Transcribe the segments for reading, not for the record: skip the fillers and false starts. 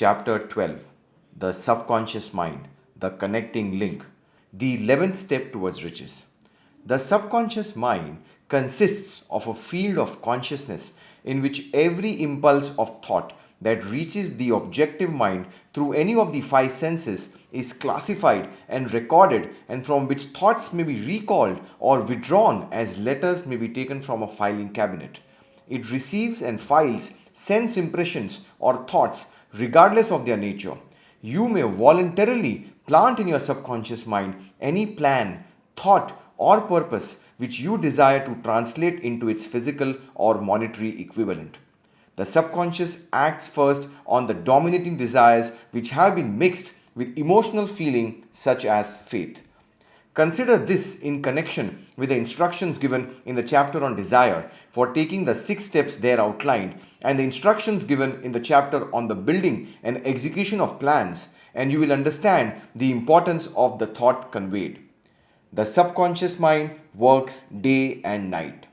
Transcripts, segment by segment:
Chapter 12, The Subconscious Mind, The Connecting Link, the 11th Step Towards Riches. The subconscious mind consists of a field of consciousness in which every impulse of thought that reaches the objective mind through any of the five senses is classified and recorded, and from which thoughts may be recalled or withdrawn as letters may be taken from a filing cabinet. It receives and files sense impressions or thoughts regardless of their nature. You may voluntarily plant in your subconscious mind any plan, thought, or purpose which you desire to translate into its physical or monetary equivalent. The subconscious acts first on the dominating desires which have been mixed with emotional feeling such as faith. Consider this in connection with the instructions given in the chapter on desire for taking the 6 steps there outlined, and the instructions given in the chapter on the building and execution of plans, and you will understand the importance of the thought conveyed. The subconscious mind works day and night.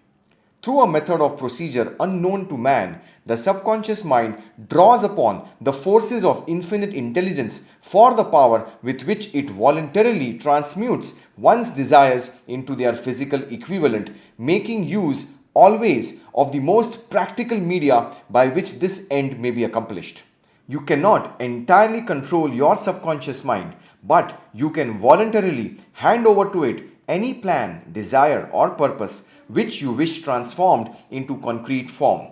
Through a method of procedure unknown to man, the subconscious mind draws upon the forces of infinite intelligence for the power with which it voluntarily transmutes one's desires into their physical equivalent, making use always of the most practical media by which this end may be accomplished. You cannot entirely control your subconscious mind, but you can voluntarily hand over to it any plan, desire, or purpose which you wish transformed into concrete form.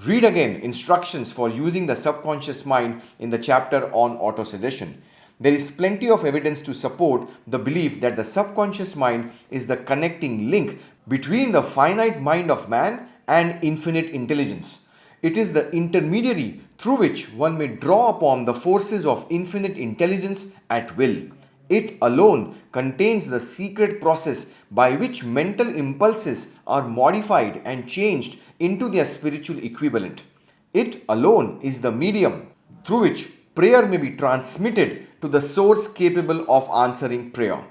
Read again instructions for using the subconscious mind in the chapter on autosuggestion. There is plenty of evidence to support the belief that the subconscious mind is the connecting link between the finite mind of man and infinite intelligence. It is the intermediary through which one may draw upon the forces of infinite intelligence at will. It alone contains the secret process by which mental impulses are modified and changed into their spiritual equivalent. It alone is the medium through which prayer may be transmitted to the source capable of answering prayer.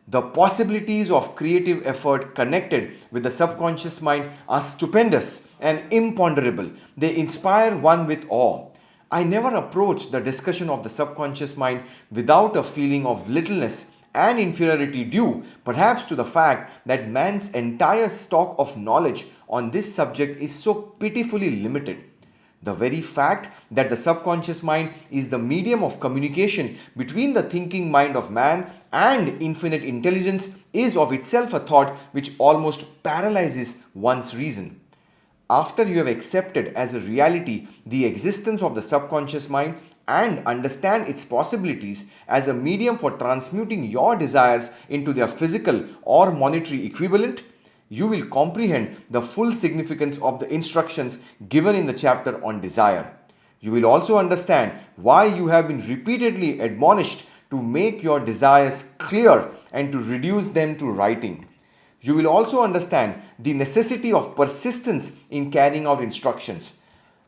The possibilities of creative effort connected with the subconscious mind are stupendous and imponderable. They inspire one with awe. I never approach the discussion of the subconscious mind without a feeling of littleness and inferiority due perhaps to the fact that man's entire stock of knowledge on this subject is so pitifully limited. The very fact that the subconscious mind is the medium of communication between the thinking mind of man and infinite intelligence is of itself a thought which almost paralyzes one's reason. After you have accepted as a reality the existence of the subconscious mind and understand its possibilities as a medium for transmuting your desires into their physical or monetary equivalent, you will comprehend the full significance of the instructions given in the chapter on desire. You will also understand why you have been repeatedly admonished to make your desires clear and to reduce them to writing. You will also understand the necessity of persistence in carrying out instructions.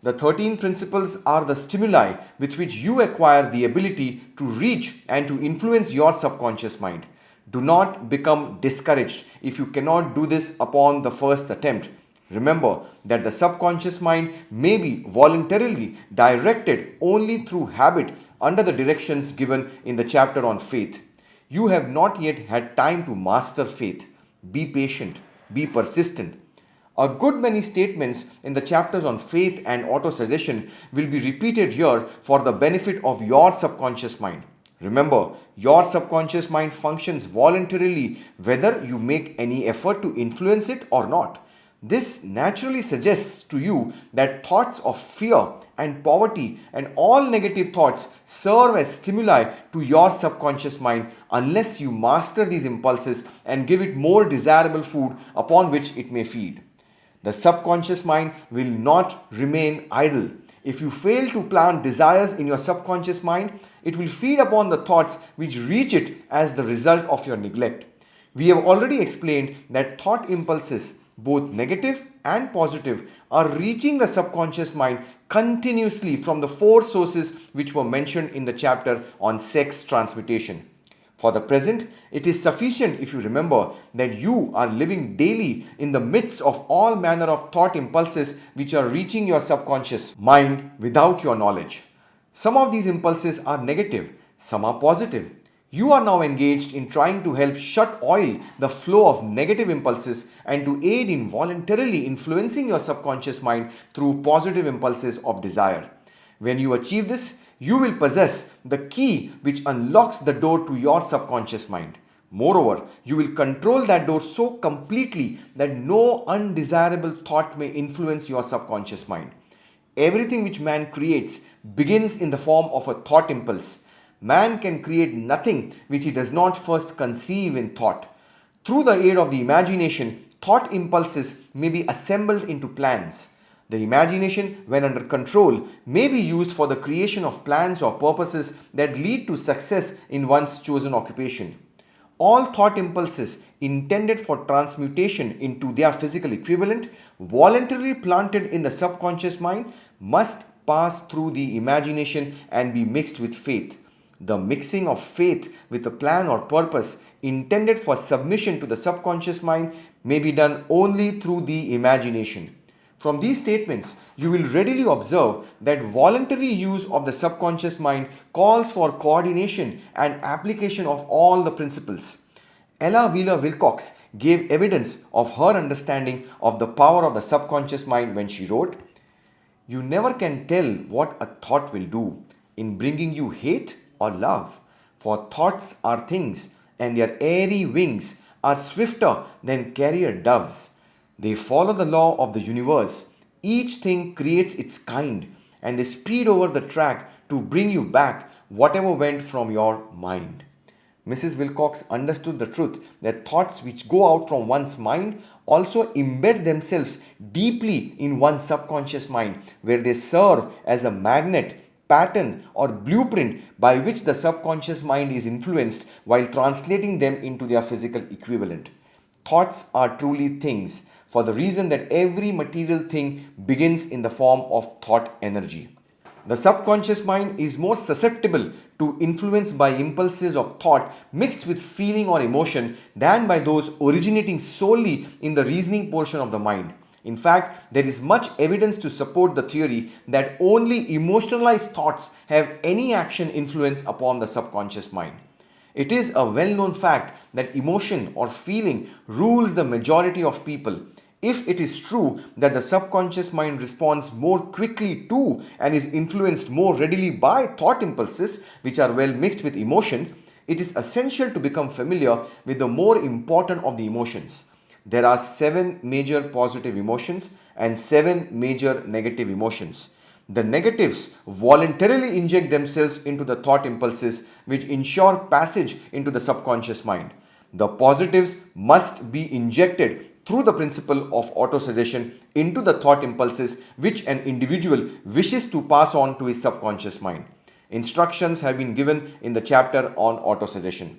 The 13 principles are the stimuli with which you acquire the ability to reach and to influence your subconscious mind. Do not become discouraged if you cannot do this upon the first attempt. Remember that the subconscious mind may be voluntarily directed only through habit under the directions given in the chapter on faith. You have not yet had time to master faith. Be patient, be persistent. A good many statements in the chapters on faith and autosuggestion will be repeated here for the benefit of your subconscious mind. Remember, your subconscious mind functions voluntarily whether you make any effort to influence it or not. This naturally suggests to you that thoughts of fear and poverty and all negative thoughts serve as stimuli to your subconscious mind unless you master these impulses and give it more desirable food upon which it may feed. The subconscious mind will not remain idle. If you fail to plant desires in your subconscious mind, it will feed upon the thoughts which reach it as the result of your neglect. We have already explained that thought impulses, both negative and positive, are reaching the subconscious mind continuously from the 4 sources which were mentioned in the chapter on sex transmutation. For the present, it is sufficient if you remember that you are living daily in the midst of all manner of thought impulses which are reaching your subconscious mind without your knowledge. Some of these impulses are negative, some are positive. You are now engaged in trying to help shut oil the flow of negative impulses and to aid in voluntarily influencing your subconscious mind through positive impulses of desire. When you achieve this, you will possess the key which unlocks the door to your subconscious mind. Moreover, you will control that door so completely that no undesirable thought may influence your subconscious mind. Everything which man creates begins in the form of a thought impulse. Man can create nothing which he does not first conceive in thought. Through the aid of the imagination, thought impulses may be assembled into plans. The imagination, when under control, may be used for the creation of plans or purposes that lead to success in one's chosen occupation. All thought impulses intended for transmutation into their physical equivalent, voluntarily planted in the subconscious mind, must pass through the imagination and be mixed with faith. The mixing of faith with a plan or purpose intended for submission to the subconscious mind may be done only through the imagination. From these statements, you will readily observe that voluntary use of the subconscious mind calls for coordination and application of all the principles. Ella Wheeler Wilcox gave evidence of her understanding of the power of the subconscious mind when she wrote, "You never can tell what a thought will do in bringing you hate or love, for thoughts are things, and their airy wings are swifter than carrier doves. They follow the law of the universe. Each thing creates its kind, and they speed over the track to bring you back whatever went from your mind." Mrs. Wilcox understood the truth that thoughts which go out from one's mind also embed themselves deeply in one's subconscious mind, where they serve as a magnet, pattern, or blueprint by which the subconscious mind is influenced while translating them into their physical equivalent. Thoughts are truly things, for the reason that every material thing begins in the form of thought energy. The subconscious mind is more susceptible to influence by impulses of thought mixed with feeling or emotion than by those originating solely in the reasoning portion of the mind. In fact, there is much evidence to support the theory that only emotionalized thoughts have any action influence upon the subconscious mind. It is a well-known fact that emotion or feeling rules the majority of people. If it is true that the subconscious mind responds more quickly to and is influenced more readily by thought impulses, which are well mixed with emotion, it is essential to become familiar with the more important of the emotions. There are 7 major positive emotions and 7 major negative emotions. The negatives voluntarily inject themselves into the thought impulses, which ensure passage into the subconscious mind. The positives must be injected through the principle of autosuggestion into the thought impulses which an individual wishes to pass on to his subconscious mind. Instructions have been given in the chapter on autosuggestion.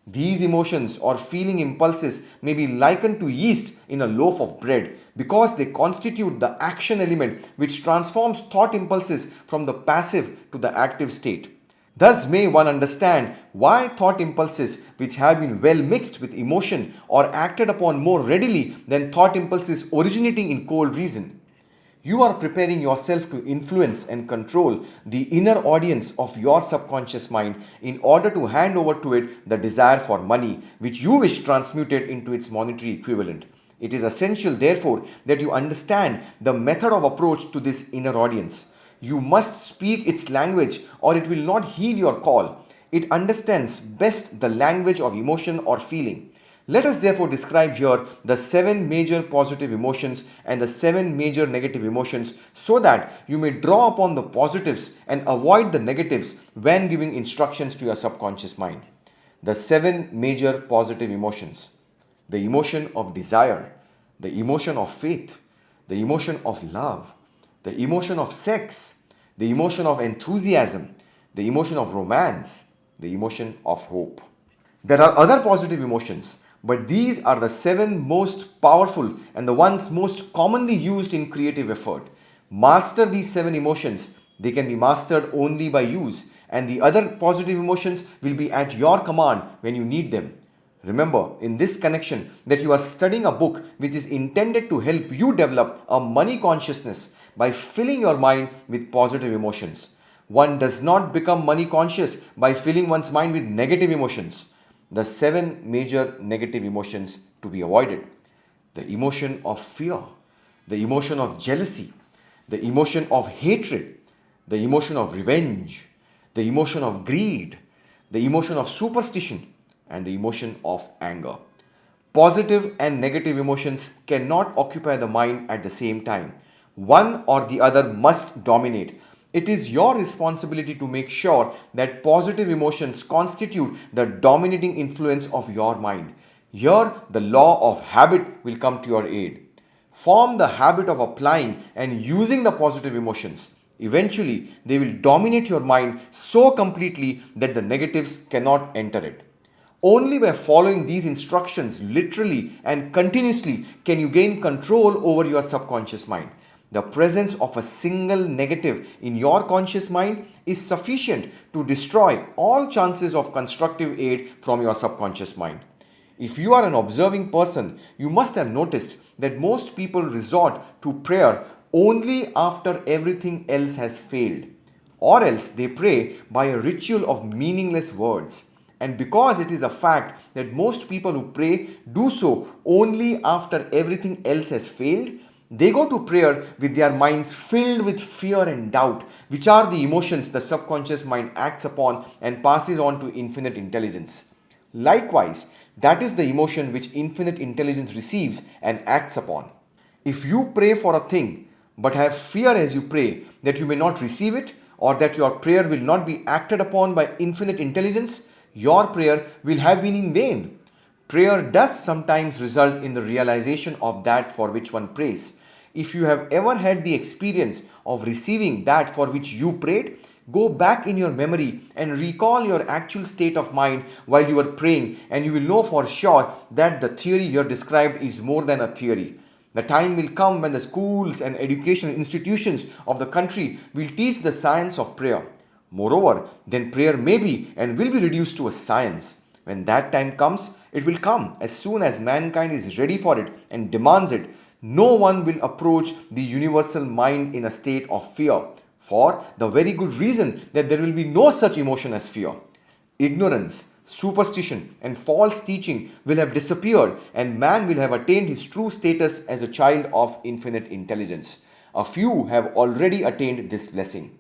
These emotions or feeling impulses may be likened to yeast in a loaf of bread because they constitute the action element which transforms thought impulses from the passive to the active state. Thus may one understand why thought impulses which have been well mixed with emotion are acted upon more readily than thought impulses originating in cold reason. You are preparing yourself to influence and control the inner audience of your subconscious mind in order to hand over to it the desire for money which you wish transmuted into its monetary equivalent. It is essential, therefore, that you understand the method of approach to this inner audience. You must speak its language or it will not heed your call. It understands best the language of emotion or feeling. Let us therefore describe here the 7 major positive emotions and the 7 major negative emotions so that you may draw upon the positives and avoid the negatives when giving instructions to your subconscious mind. The 7 major positive emotions: the emotion of desire, the emotion of faith, the emotion of love, the emotion of sex, the emotion of enthusiasm, the emotion of romance, the emotion of hope. There are other positive emotions, but these are the 7 most powerful and the ones most commonly used in creative effort. Master these 7 emotions. They can be mastered only by use, and the other positive emotions will be at your command when you need them. Remember in this connection that you are studying a book which is intended to help you develop a money consciousness by filling your mind with positive emotions. One does not become money conscious by filling one's mind with negative emotions. The seven major negative emotions to be avoided: the emotion of fear, the emotion of jealousy, the emotion of hatred, the emotion of revenge, the emotion of greed, the emotion of superstition, and the emotion of anger. Positive and negative emotions cannot occupy the mind at the same time. One or the other must dominate. It is your responsibility to make sure that positive emotions constitute the dominating influence of your mind. Here, the law of habit will come to your aid. Form the habit of applying and using the positive emotions. Eventually, they will dominate your mind so completely that the negatives cannot enter it. Only by following these instructions literally and continuously can you gain control over your subconscious mind. The presence of a single negative in your conscious mind is sufficient to destroy all chances of constructive aid from your subconscious mind. If you are an observing person, you must have noticed that most people resort to prayer only after everything else has failed, or else they pray by a ritual of meaningless words. And because it is a fact that most people who pray do so only after everything else has failed, they go to prayer with their minds filled with fear and doubt, which are the emotions the subconscious mind acts upon and passes on to infinite intelligence. Likewise, that is the emotion which infinite intelligence receives and acts upon. If you pray for a thing but have fear as you pray that you may not receive it or that your prayer will not be acted upon by infinite intelligence, your prayer will have been in vain. Prayer does sometimes result in the realization of that for which one prays. If you have ever had the experience of receiving that for which you prayed, go back in your memory and recall your actual state of mind while you were praying, and you will know for sure that the theory here described is more than a theory. The time will come when the schools and educational institutions of the country will teach the science of prayer. Moreover, then prayer may be and will be reduced to a science. When that time comes, it will come as soon as mankind is ready for it and demands it. No one will approach the universal mind in a state of fear, for the very good reason that there will be no such emotion as fear. Ignorance, superstition, and false teaching will have disappeared, and man will have attained his true status as a child of infinite intelligence. A few have already attained this blessing.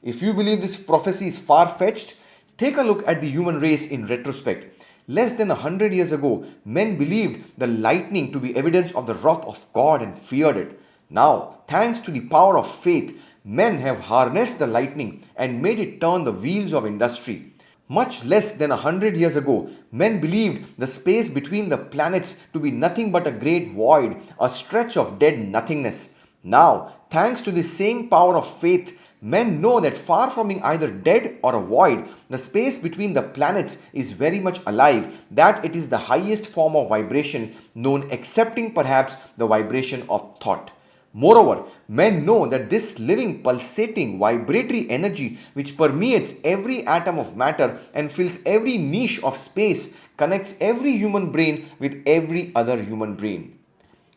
If you believe this prophecy is far fetched, take a look at the human race in retrospect. Less than 100 years ago, men believed the lightning to be evidence of the wrath of God and feared it. Now, thanks to the power of faith, men have harnessed the lightning and made it turn the wheels of industry. Much less than 100 years ago, men believed the space between the planets to be nothing but a great void, a stretch of dead nothingness. Now, thanks to the same power of faith, men know that far from being either dead or a void, the space between the planets is very much alive, that it is the highest form of vibration known, excepting perhaps the vibration of thought. Moreover, men know that this living, pulsating, vibratory energy which permeates every atom of matter and fills every niche of space connects every human brain with every other human brain.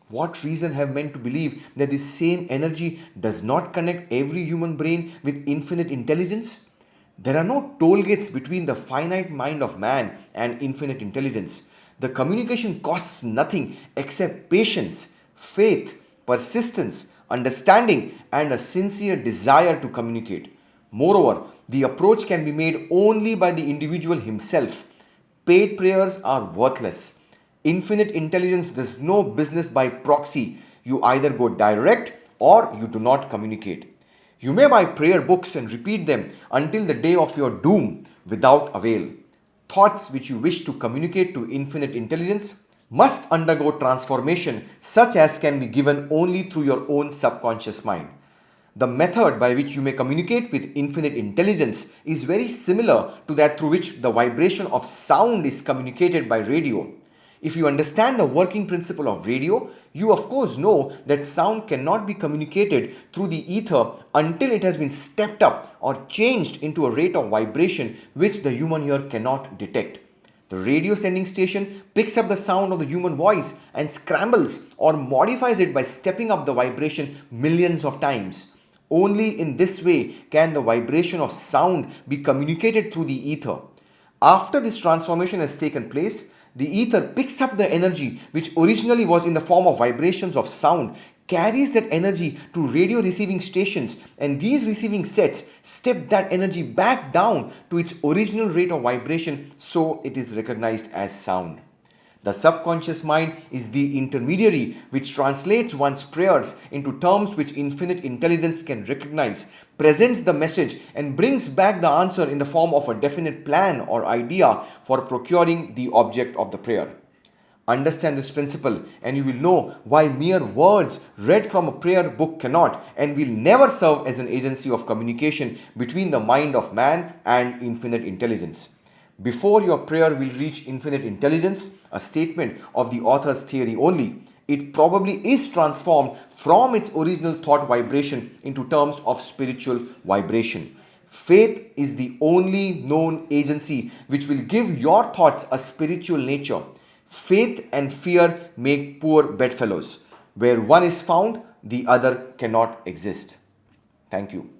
What reason have men to believe that this same energy does not connect every human brain with infinite intelligence? There are no toll gates between the finite mind of man and infinite intelligence. The communication costs nothing except patience, faith, persistence, understanding, and a sincere desire to communicate. Moreover, the approach can be made only by the individual himself. Paid prayers are worthless. Infinite intelligence does no business by proxy. You either go direct or you do not communicate. You may buy prayer books and repeat them until the day of your doom without avail. Thoughts which you wish to communicate to infinite intelligence must undergo transformation such as can be given only through your own subconscious mind. The method by which you may communicate with infinite intelligence is very similar to that through which the vibration of sound is communicated by radio. If you understand the working principle of radio, you of course know that sound cannot be communicated through the ether until it has been stepped up or changed into a rate of vibration which the human ear cannot detect. The radio sending station picks up the sound of the human voice and scrambles or modifies it by stepping up the vibration millions of times. Only in this way can the vibration of sound be communicated through the ether. After this transformation has taken place, the ether picks up the energy which originally was in the form of vibrations of sound, carries that energy to radio receiving stations, and these receiving sets step that energy back down to its original rate of vibration, so it is recognized as sound. The subconscious mind is the intermediary which translates one's prayers into terms which infinite intelligence can recognize, presents the message, and brings back the answer in the form of a definite plan or idea for procuring the object of the prayer. Understand this principle, and you will know why mere words read from a prayer book cannot and will never serve as an agency of communication between the mind of man and infinite intelligence. Before your prayer will reach infinite intelligence, a statement of the author's theory only, it probably is transformed from its original thought vibration into terms of spiritual vibration. Faith is the only known agency which will give your thoughts a spiritual nature. Faith and fear make poor bedfellows. Where one is found, the other cannot exist. Thank you.